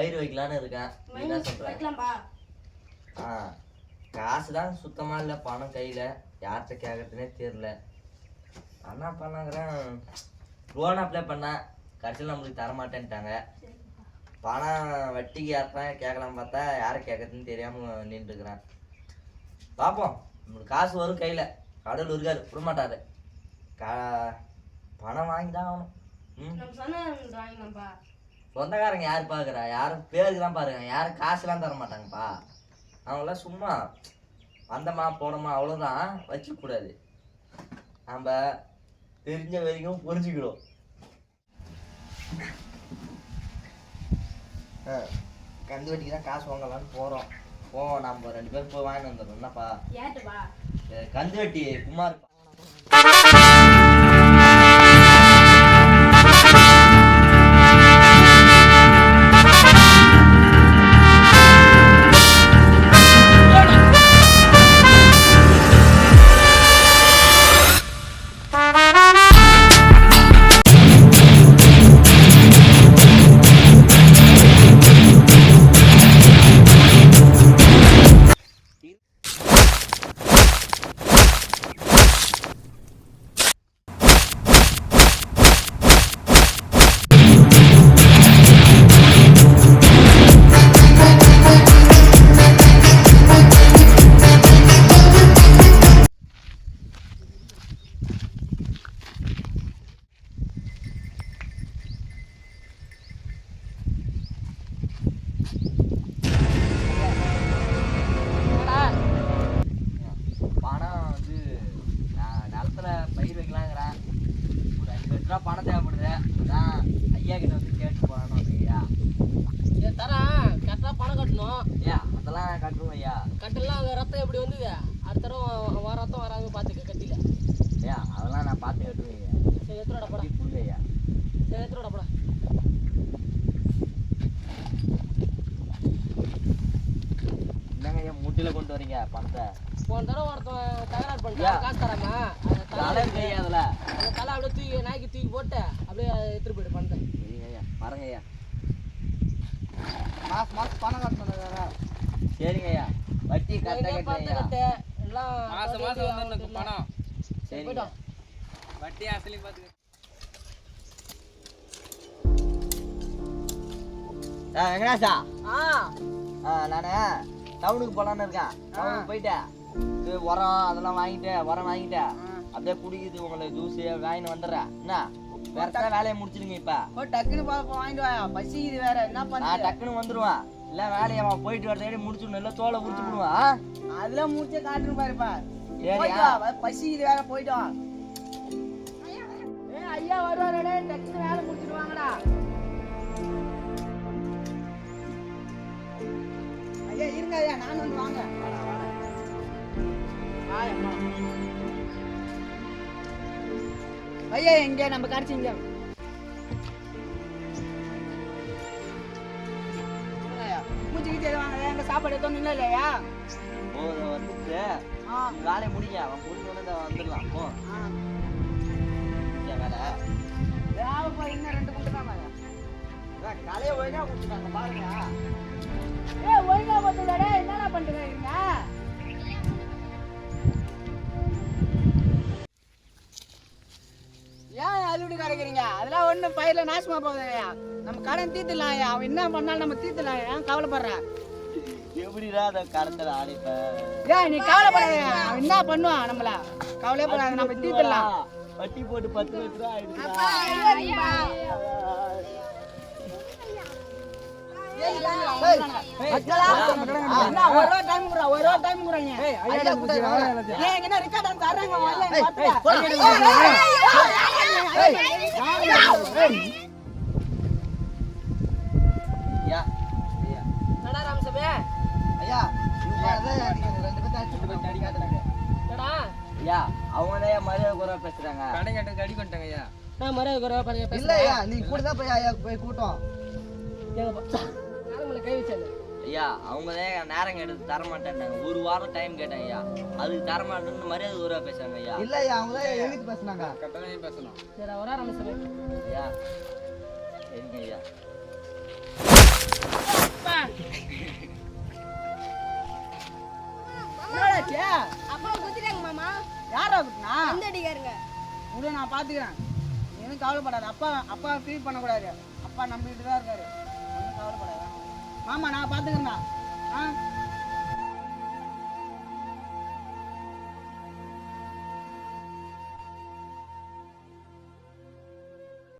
பயிர் வைக்கலான்னு இருக்கேன். என்ன சொல்றேன்? காசு தான் சுத்தமா இல்லை, பணம் கையில யார்கிட்ட கேட்கறதுனே தெரியல. என்ன பண்ணாங்கிறேன், லோன் அப்ளை பண்ணேன், கடைசியில் நம்மளுக்கு தரமாட்டேன்ட்டாங்க. பணம் வட்டிக்கு யார்தான் கேட்கலாம் பார்த்தா யாரை கேட்கறதுன்னு தெரியாம நின்றுக்கிறேன். பார்ப்போம், நம்மளுக்கு காசு வரும் கையில, கடவுள் இருக்காரு விடமாட்டாரு. பணம் வாங்கிதான் ஆகணும். சொந்தக்காரங்க யாரு பாக்குறா, யாரும் பேருக்கு தான் பாருங்க, யாரும் காசுலாம் தர மாட்டாங்கப்பா. அவங்களாம் சும்மா வந்தமா போனோமா அவ்வளோதான், வச்சுக்கூடாது. நம்ம தெரிஞ்ச வரைக்கும் புரிஞ்சுக்கிறோம். கந்து வட்டிக்கு தான் காசு வாங்கலான்னு போகிறோம். நம்ம 2 பேரும் போய் வாங்கிட்டு வந்துடுறோம். என்னப்பா கந்து வட்டி குமார் பணம் தேவைப்படுது. அதான் ஐயா கிட்ட வந்து கேட்டு போறானோ. ஐயா தரேன், கரெக்டாக பணம் கட்டணும். ஐயா அதெல்லாம் கட்டணும். ஐயா கட்டலாம். அந்த ரத்தம் எப்படி வந்தது, அடுத்த தடவை ரத்தம் வராங்க பார்த்துக்க கட்டில. ஐயா அதெல்லாம் நான் பார்த்து கட்டுவேன். ஐயா சரி எத்தனோட படம் புரியுது. ஐயா சரி எத்தனோட படம் என்னங்க ஐயா முட்டில கொண்டு வரீங்க பணத்தை? போன தடவை ஒருத்தன் தகராறு பண்ணிட்டா, காசு தராம அந்த தலை அப்படியே தூக்கி நாய்க்கு தூக்கி போட்டு அப்படியே எடுத்துட்டு போயிடு பணத்தை. பாருங்க ஐயா, மாசம் பணம் கட்டணும். சரிங்க ஐயா, வட்டி கட்ட எல்லாம் மாசம் வந்து பணம். சரி போயிட்டோம். வட்டி அசலி பார்த்துக்க. வெங்கடாசா, நானு டவுனுக்கு போலான்னு இருக்கேன். டவுனுக்கு போயிட்டேன், உரம் அதெல்லாம் வாங்கிட்டேன். அப்படியே குடிக்குது உங்களை ஜூஸ் வாங்கிட்டு வந்துடுறேன். என்ன வேற வேலையை முடிச்சிருங்க. இப்ப டக்குன்னு வாங்கிட்டு வாயா, பசிக்குது வேற. என்ன பண்ண டக்குன்னு வந்துருவான். இல்ல வேலையை அவன் போயிட்டு வர தேடி முடிச்சுடணும். இல்ல தோலை உரிச்சு விடுவான். அதெல்லாம் முடிச்சே காட்டுன்னு பாருப்பா. பசிக்குது வேற, போயிட்டு வா. ஐயா வருவாரு, டக்குன்னு வேலை முடிச்சுட்டு வாங்கடா. ஐயா இருங்க ஐயா, நான் வந்து வாங்க. ஐயா எங்க நம்ம கடிச்சிங்க மூச்சுக்கிட்டே வாங்க. எங்க சாப்பாடு எடுத்தோம் இல்லையா? வந்துட்டு வேலையை முடிங்க, அவன் முடிஞ்சோன்னு வந்துடலாம். போ வேலை இன்னும் 2 குண்டு தான் கலையை ஒழுங்கா கொடுத்துட்டாங்க பாருங்க. ஒழுங்கா பார்த்துடா, என்னடா பண்ணுறீங்க? ஏன் அழுவிட்டு கிடைக்கிறீங்க? அதெல்லாம் ஒன்றும் பயிரில் நாசமா போகுதுயா. நம்ம கடன் தீர்த்துலாம். அவன் என்ன பண்ணாலும் நம்ம தீர்த்துலாம். ஏன் கவலைப்படுறான்? எப்படிடா அதை கடத்தல ஆடிப்ப? ஏன் நீ கவலைப்படாத, அவன் என்ன பண்ணுவான்? நம்மள கவலைப்படாத, நம்ம தீர்த்துலாம். வட்டி போட்டு 10 லட்சம் ரூபா ஆயிடுச்சு. அவங்களே மரியாதை குறைவா பேசுறாங்க. கடை கட்ட கடி பண்ணிட்டாங்க. ஐயா நான் மரியாதை குறைவா பேசுறேன். இல்லையா நீ கூட தான் போய் கூட்டம் கை வச்சேன். ஐயா அவங்களே நேரம் கேட்டது தரமாட்டேன்ட்டாங்க. 1 வாரம் டைம் கேட்டேன். ஐயா அதுக்கு தரமாட்டேன்னு மரியாதை குறைவா பேசுறாங்க. ஐயா இல்ல ஐயா அவங்களே எழுதி பேசுனாங்க. கரெக்டாக பேசணும். சரி வரா ரமேஷ். ஐயா சரிங்க ஐயா. விடு நான் பார்த்துக்கிறேன். நீ எதுவும் கவலைப்படாத. அப்பா ஃபீல் பண்ணக்கூடாது. அப்பா நம்பிக்கிட்டு தான் இருக்காரு. ஒன்றும் கவலைப்படாத. மாமா நான் பார்த்துக்கிறேன்டா. ஆ